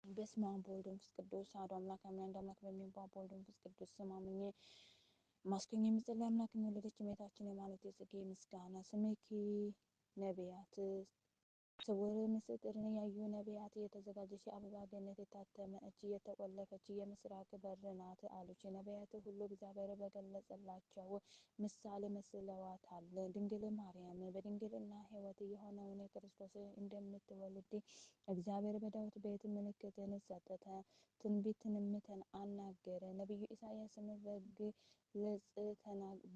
በስመ አብ ወወልድ ወመንፈስ ቅዱስ አሐዱ አምላክ አሜን። አንድ አምላክ በሚባል በወልድ መንፈስ ቅዱስ ስም አምኜ ማስገኝ የሚጸልይ አምላክን የወለደች እመቤታችን የማለት የጽጌ ምስጋና ስምኪ ነቢያት ስውር ምስጢርን ያዩ ነቢያት የተዘጋጀች የአበባ ገነት የታተመች የተቆለፈች የምስራቅ በር ናት አሉች። ነቢያት ሁሉ እግዚአብሔር በገለጸላቸው ምሳሌ መስለዋታል። ድንግል ማርያም በድንግልና ሕይወት የሆነውን ክርስቶስ እንደምትወልድ እግዚአብሔር በዳዊት ቤት ምልክትን ሰጠ፣ ትንቢትንም አናገረ። ነቢዩ ኢሳያስም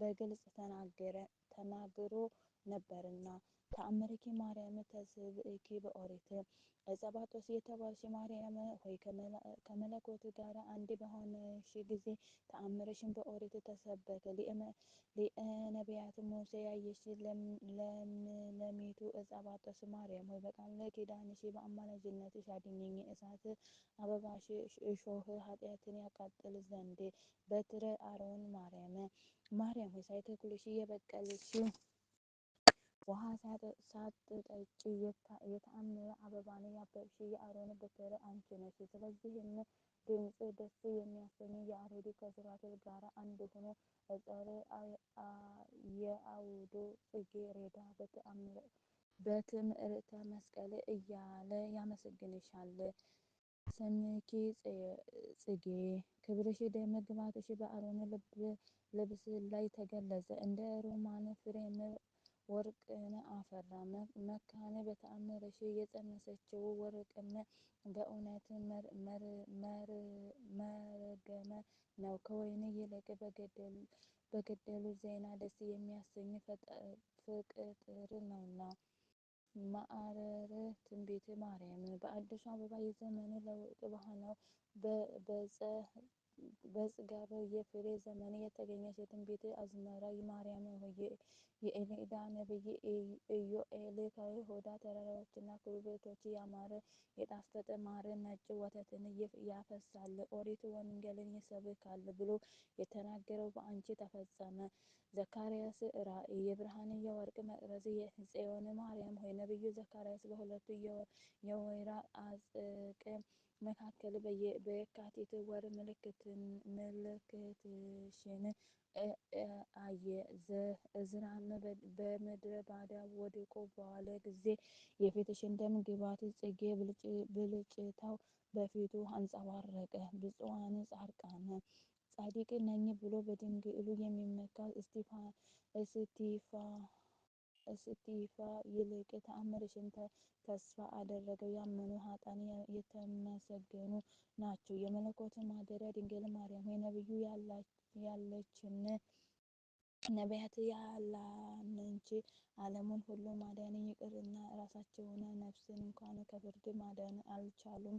በግልጽ ተናግሮ ነበርና ተአምረኪ ማርያም ተስብእኪ በኦሪት ጸባጦስ የተባልሽ ማርያም ሆይ ከመለኮት ጋር አንድ በሆንሽ ጊዜ ተአምርሽን በኦሪት ተሰበከ። ሊቀ ነቢያት ሙሴ ያየሽ ለምለሚቱ ጸባጦስ ማርያም ሆይ በቃል ኪዳንሽ በአማላጅነትሽ አድኝኝ። እሳት አበባሽ እሾህ ኃጢአትን ያቃጥል ዘንድ በትረ አሮን ማርያም ሆይ ሳይተክሉሽ የበቀልሽው ውሃ ሳትጠጪ የተአምር አበባን ያበብሽ የአሮን በትር አንቺ ነሽ። ስለዚህም ድምፅ ደስ የሚያሰኝ የአርድ ከሱራፌል ጋር አንድ ሆኖ ጸረ የአውዶ ጽጌ ረዳ በትዕምርተ መስቀል እያለ ያመሰግንሻል። ስምኪ ጽጌ ክብርሽ ደም ግባትሽ በአሮን ልብስ ላይ ተገለጸ። እንደ ሮማን ፍሬም ወርቅን አፈራ። መካን በተአምርሽ የጸነሰችው ወርቅም በእውነት መርገመ ነው። ከወይን ይልቅ በገደሉ ዜና ደስ የሚያሰኝ ፍቅጥር ነውና። ማዕረረ ትንቢተ ማርያም በአዲሱ አበባ የዘመን ለውጥ በሆነው በጽጋብ የፍሬ ዘመን የተገኘች የትንቢት አዝመራ ማርያም ሆይ የኤልዳ ነቢይ ኢዮኤል ከይሁዳ ተራራዎችና ከቤቶች ያማረ የጣፈጠ ማር ነጭ ወተትን ያፈሳል፣ ኦሪት ወንጌልን ይሰብካል ብሎ የተናገረው በአንቺ ተፈጸመ። ዘካርያስ ራእይ የብርሃን የወርቅ መቅረዝ ጽዮን ማርያም ሆይ ነቢዩ ዘካርያስ በሁለቱ የወይራ አጽቅ መካከል በየካቲት ወር ምልክትሽን አየ። እዝራም በምድረ በዳ ወድቆ በዋለ ጊዜ የፊትሽን ደም ግባት ጽጌ ብልጭታው በፊቱ አንጸባረቀ። ብፁዓን ጻድቃን ጻድቅ ነኝ ብሎ በድንግሉ የሚመካ እስጢፋ ይልቅ ተአምርሽን ተስፋ አደረገው። ያመኑ ኃጥአን የተመሰገኑ ናቸው። የመለኮት ማደሪያ ድንግል ማርያም ሆይ ነቢዩ ያለችን ነቢያት ያላንቺ ዓለሙን ሁሉ ማዳን ይቅርና ራሳቸውን ነፍስን እንኳን ከፍርድ ማዳን አልቻሉም።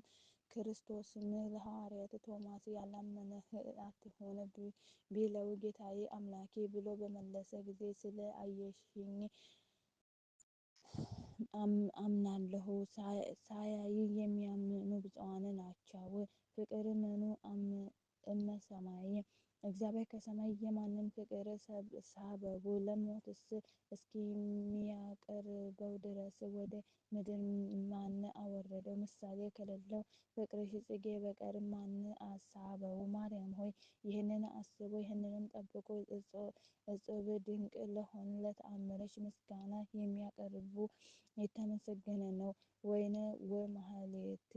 ክርስቶስም ለሐዋርያት ቶማስ ያላመነህ አትሁን ቢለው ጌታዬ አምላኬ ብሎ በመለሰ ጊዜ ስለ አየሽኝ አምናለሁ፣ ሳያይ የሚያምኑ ብፁዓን ናቸው። ፍቅር ምኑ እመሰማይ እግዚአብሔር ከሰማይ የማንን ፍቅር ሳበቡ ለሞትስ እስኪሚያቀርበው ድረስ ወደ ምድር ማን አወረደው? ምሳሌ ከሌለው ፍቅርሽ ጽጌ በቀር ማን አሳበው? ማርያም ሆይ ይህንን አስቦ ይህንንም ጠብቆ እጹብ ድንቅ ለሆነ ለተአምርሽ ምስጋና የሚያቀርቡ የተመሰገነ ነው። ወይነ ወማህሌት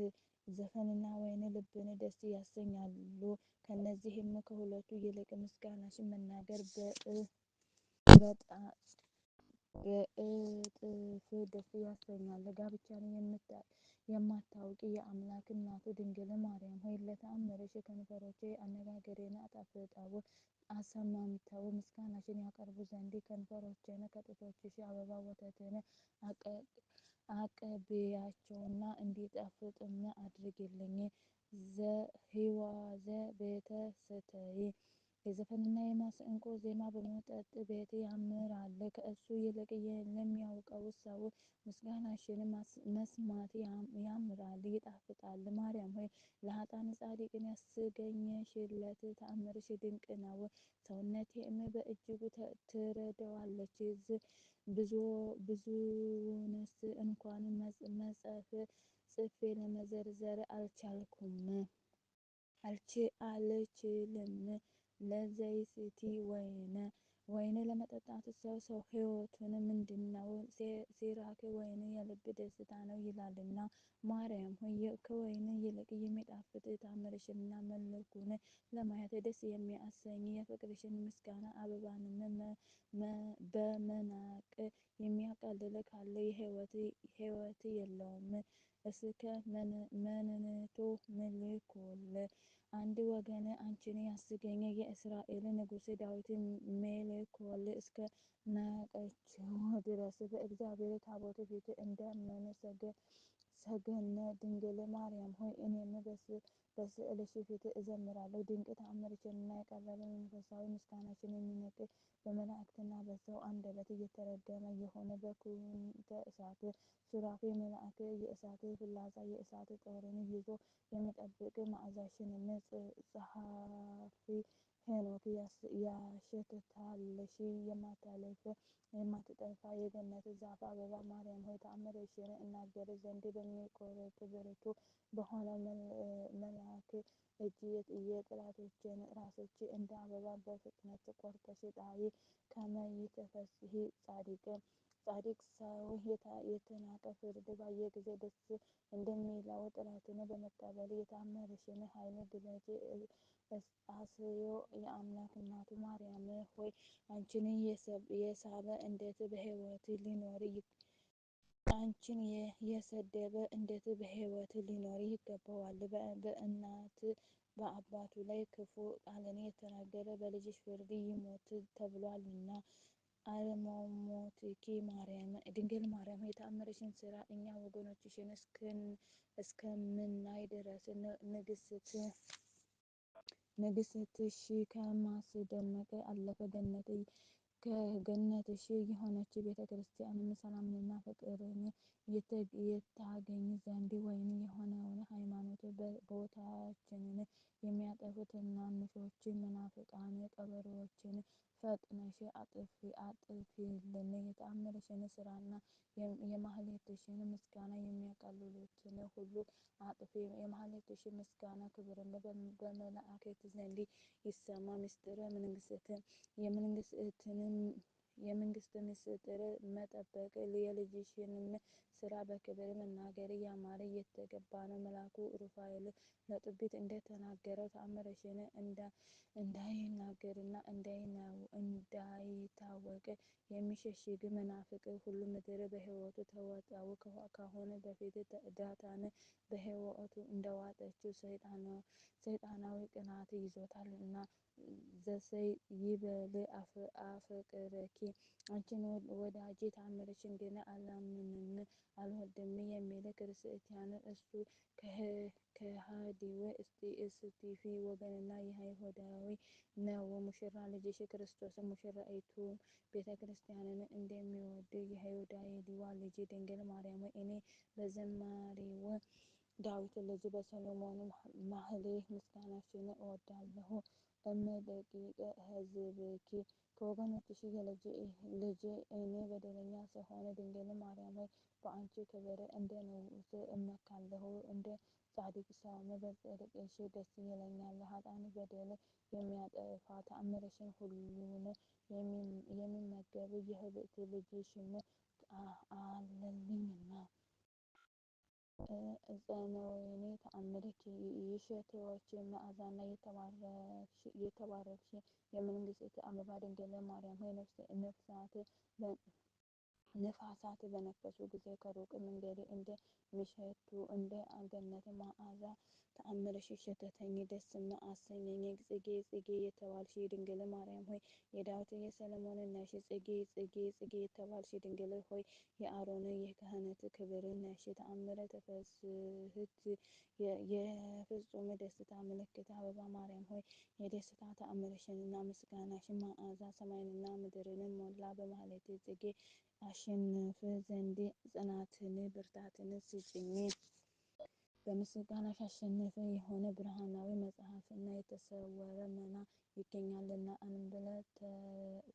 ዘፈንና ወይን ልብን ደስ ያሰኛሉ። ከነዚህም ከሁለቱ ይልቅ ምስጋናሽን መናገር በእጥፍ ደስ ያሰኛል። ጋብቻን የማታውቂ የአምላክ እናቱ ድንግል ማርያም ሆይ ለተአምርሽ ከንፈሮቼ አነጋገሬን አጣፍጠው አሰማምተው ምስጋናሽን ያቀርቡ ዘንድ ከንፈሮቼን ከጡቶችሽ አበባ ወተትን አቅብያቸውና እንዲጣፍጡም አድርጊልኝ። ዘሂዋዘ ቤተ ስተይ የዘፈንና የማሲንቆ ዜማ በመጠጥ ቤት ያምራል። ከእሱ ይልቅ ለሚያውቀው ሰው ምስጋናሽን መስማት ያምራል ይጣፍጣል። ማርያም ሆይ ለኃጥአን ጻድቅን ያስገኘሽለት ተአምርሽ ድንቅ ነው። ሰውነቴም በእጅጉ ትረዳዋለች። ብዙውንስ እንኳን መጽሐፍ ጽፌ ለመዘርዘር አልችልም። ለዘይስቲ ወይን ለመጠጣት ሰው ሕይወቱን ምንድነው? ሲራክ ወይን የልብ ደስታ ነው ይላልና። ማርያም ሆይ ከወይን ይልቅ የሚጣፍጥ ተአምርሽንና መልኩን ለማየት ደስ የሚያሰኝ የፍቅርሽን ምስጋና አበባንም በመናቅ የሚያቃልል ካለ ሕይወት የለውም። እስከ መንንቶ ምልኮል አንድ ወገን አንቺን ያስገኘ የእስራኤል ንጉሥ ዳዊት ሜልኮል እስከ ናቀችው ድረስ በእግዚአብሔር ታቦት ፊት እንደምን ሰገነ። ድንግል ማርያም ሆይ እኔም በስዕልሽ ፊት እዘምራለሁ። ድንቅ ተአምርሽንና የቀረበ መንፈሳዊ ምስጋናሽን የሚነቅ በመላእክትና በሰው አንደበት እየተረገመ የሆነ በኩንተ እሳት ሱራፌ መልአክ የእሳት ፍላጻ የእሳት ጦርን ይዞ የሚጠብቅ መዓዛሽንም ጸሐፊ ሄኖክ ያሸትታልሽ የማትጠፋ የገነት ዛፍ አበባ ማርያም ሆይ ተአምርሽን እናገር ዘንድ በሚቆርጥ ብርቱ በሆነው መልአክ እጅ የጠላቶቼን ራሶች እንደ አበባ በፍጥነት ቆርጠሽ ጣይ። ከመ ይትፈሥሒ ጻድቅ ሰው የተናቀ ፍርድ ባየ ጊዜ ደስ እንደሚለው ጠላትን በመቀበል የተአምርሽን ኃይል ግለጪ። አስዮ የአምላክ እናቱ ማርያም ሆይ አንቺን የሳበ እንዴት በሕይወት ሊኖር ይገባዋል? በእናት በአባቱ ላይ ክፉ ቃልን የተናገረ በልጅሽ ፍርድ ይሞት ተብሏልና። አለመሞትኪ ድንግል ማርያም የተአምርሽን ሥራ እኛ ወገኖችሽን እስከምናይ ድረስ ንግሥትሽ ከማስደነቅ አለፈ። ገነትሽ የሆነች ቤተ ክርስቲያንም ሰላምንና ፍቅርን የታገኝ ዘንድ ወይን የሆነውን ሃይማኖት ቦታችንን የሚያጠፉ ትናንሾች መናፍቃን ቀበሮችን ፈጥነሽ አጥፊልን። የተአምርሽን ሥራና የማህሌትሽን ምስጋና የሚያቃልሉትን ሁሉ አጥፊ። የማህሌትሽ ምስጋና ክብርን በመላእክት ዘንድ ይሰማ። ምስጢረ የመንግሥት ምስጢር መጠበቅ የልጅሽንም ሥራ በክብር መናገር ያማረ የተገባ ነው። መልአኩ ሩፋኤል ለጥቢት እንደተናገረው ተአምርሽን እንዳይናገርና እንዳይታወቅ የሚሸሽግ መናፍቅ ሁሉ ምድር በሕይወቱ ተወጣው። ከአሁን በፊት ዳታን በሕይወቱ እንደዋጠችው ሰይጣናዊ ቅናት ይዞታልና። ዘሰይ ይበል አፍቅረኪ አንቺን ወዳጄ ተአምርሽን ግን አላምንም አልወድም የሚል ክርስቲያን እሱ ከሃዲው እስጢፋ ወገንና የአይሁዳዊ ነው። ሙሽራ ልጅሽ ክርስቶስ ሙሽራይቱን ቤተ ክርስቲያንን እንደሚወድ የዮዳሄዋ ልጅ ድንግል ማርያም እኔ በዘማሪው ዳዊት ልጅ በሰሎሞን ማህሌ ምስጋናሽን እወዳለሁ። እመደቂቀ ሕዝብኪ ከወገኖችሽ ልጅ እኔ በደለኛ ስሆን ድንግል ማርያም ሆይ በአንቺ ክብር እንደ ንጉሥ እመካለሁ። እንደ ጻድቅ ሰውም በጽድቅሽ ደስ ይለኛል። ኃጥአን በደል የሚያጠፋ ተአምርሽን ሁሉን የሚመግብ የህብስት ልጅሽም አለልኝና። ዕፀ ተአምርኪ የሽቱዎች መዓዛና የተባረክሽ የመንግሥት አበባ ድንግል ማርያም ሆይ ነፋሳት በነፈሱ ጊዜ ከሩቅ መንገድ እንደሚሸቱ እንደ ገነት መዓዛ ተአምርሽ ሸተተኝ ደስም አሰኘኝ። ጽጌ የተባልሽ ድንግል ማርያም ሆይ የዳዊት የሰሎሞን ነሽ። ጽጌ የተባልሽ ድንግል ሆይ የአሮን የክህነት ክብር ነሽ። ተአምረ ተፈስሕት የፍጹም ደስታ ምልክት አበባ ማርያም ሆይ የደስታ ተአምርሽንና ምስጋናሽን መዓዛ ሰማይንና ምድርን ሞላ። በማህሌት ጽጌ አሸንፍ ዘንድ ጽናትን ብርታትን ስጭኝ። በምስጋናሽ አሸነፈ የሆነ ብርሃናዊ መጽሐፍና የተሰወረ መና ይገኛልና እንብለ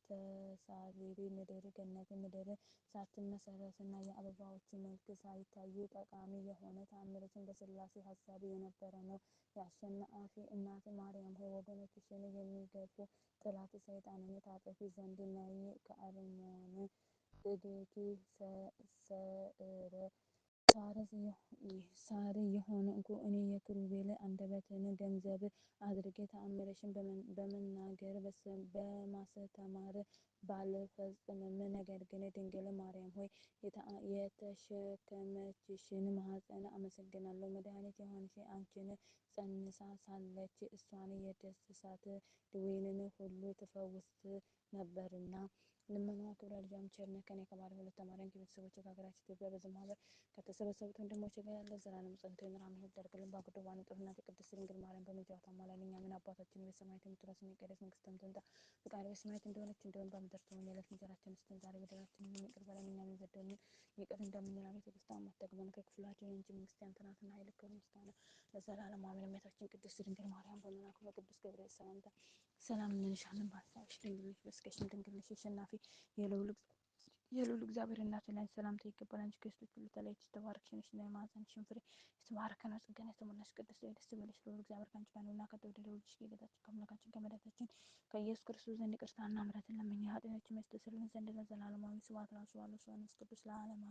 ተሳሪሪ ምድር ገነት ምድር ሳትመሰረትና የአበባዎቹ መልክ ሳይታዩ ጠቃሚ የሆነ ተአምራትን በሥላሴ ሐሳብ የነበረ ነው። የአሸናፊ እናት ማርያም ሆይ ወገኖችሽን የሚገፉ ጠላት ሰይጣንን ታጠፊ ዘንድ ነይ። ከአርሞን እዴኪ ሳር የሆነ እኔ የኪሩቤል አንደበትን ገንዘብ አድርጌ ተአምርሽን በመናገር በማስተማር ባልፈጽምም፣ ነገር ግን ድንግል ማርያም ሆይ የተሸከመችሽን ማኅፀን አመሰግናለሁ። መድኃኒት የሆንሽ አንቺን ጸንሳ ሳለች እሷን የዳሰሳት ድውያንን ሁሉ ትፈውስ ነበርና። ልመናዋ ክብረ ልጇም ቸርነት ከእኔ ከባለ ሁለት ተማሪያን ከቤተሰቦቼ ከሀገራችን ኢትዮጵያ በዚህ ማህበር ከተሰበሰቡት ወንድሞቼ ጋር ያለ ዘላለም ጸንቶ ይኑር አሜን። ይደረግልን በአጉዶ ባንጦ እናት የቅድስት ድንግል ማርያም በምልጃዋ ታማልደን። አሜን። አባታችን በሰማያት የምትኖር ስምህ ይቀደስ፣ መንግስትህ ትምጣ፣ ፈቃድህ በሰማያት እንደሆነች እንዲሁም በምድር ትሁን። የዕለት እንጀራችንን ስጠን ዛሬ፣ በደላችንን ይቅር በለን እኛም የበደሉንን ይቅር እንደምንል። አቤቱ ወደ አታግባን ከክፉ እንጂ መንግስት ያንተ ናትና፣ ኃይል፣ ክብር፣ ምስጋና ለዘላለሙ አሜን። እመቤታችን ቅድስት ድንግል ማርያም በመልአኩ በቅዱስ ገብርኤል ሰላምታ ሰላም እንልሻለን። በሐሳብሽ ድንግል ነሽ፣ በሥጋሽም ድንግል ነሽ። አሸናፊ የልዑል እግዚአብሔር እናት ሆይ ለአንቺ ሰላምታ ይገባል። አንቺ ከሴቶች ሁሉ ተለይተሽ የተባረክሽ ነሽ፣ የማኅፀንሽም ፍሬ የተባረከ ነው። ጸጋን የተሞላሽ ቅድስት ሆይ ደስ ይበልሽ፣ ልዑል እግዚአብሔር ከአንቺ ጋር ነውና ከተወደደው ልጅሽ ከጌታችን ከአምላካችን ከመድኃኒታችን ከኢየሱስ ክርስቶስ ዘንድ ይቅርታና ምሕረትን ለምኝ ኃጢአታችንን ያስተሰርይልን ዘንድ ለዘላለሙ አሜን። ስብሐት ለአብ ወወልድ ወመንፈስ ቅዱስ ለዓለሙ